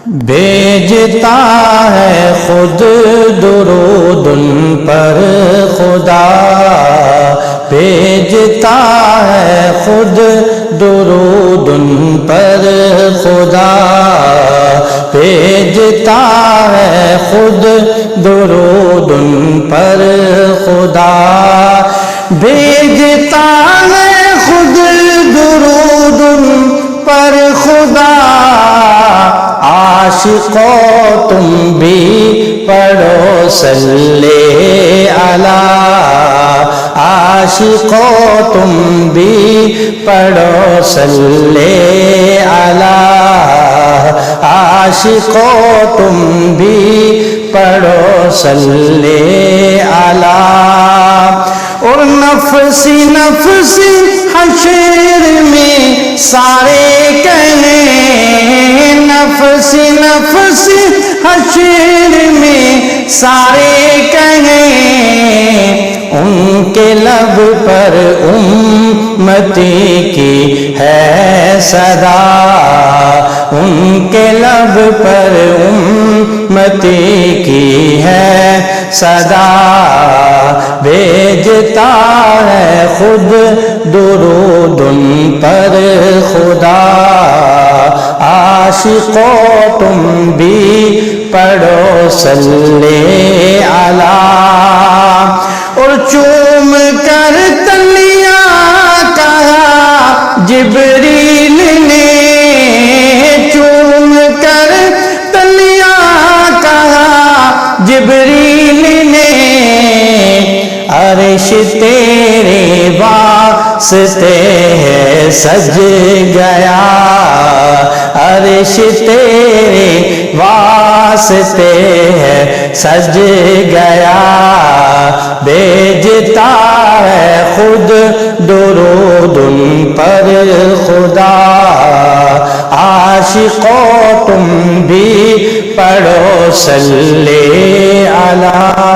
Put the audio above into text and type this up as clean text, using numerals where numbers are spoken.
بھیجتا ہے خود درود ان پر خدا، بھیجتا ہے خود درود ان پر خدا، بھیجتا ہے خود درود ان پر خدا، بھیجتا ہے خود درود ان پر خدا۔ عاشقو تم بھی پڑھو صلی علی، عاشقو تم بھی پڑھو صلی علی، عاشقو تم بھی پڑھو صلی علی۔ اور نفسی نفسی حشر میں سارے کہیں، نفسی نفسی حشر میں سارے کہیں، ان کے لب پر امتی کی ہے صدا، ان کے لب پر امتی کی ہے صدا۔ بھیجتا ہے خود درود ان پر خدا، عاشقو تم بھی پڑھو صلی علی۔ اور چوم کر تلیاں کہا جبریل نے، چوم کر تلیاں کہا جبریل نے، عرش تیرے واسطے ہے سج گیا، عرش تیرے واسطے ہے سج گیا۔ بھیجتا ہے خود درود ان پر خدا، عاشقو تم بھی پڑھو صلی علی۔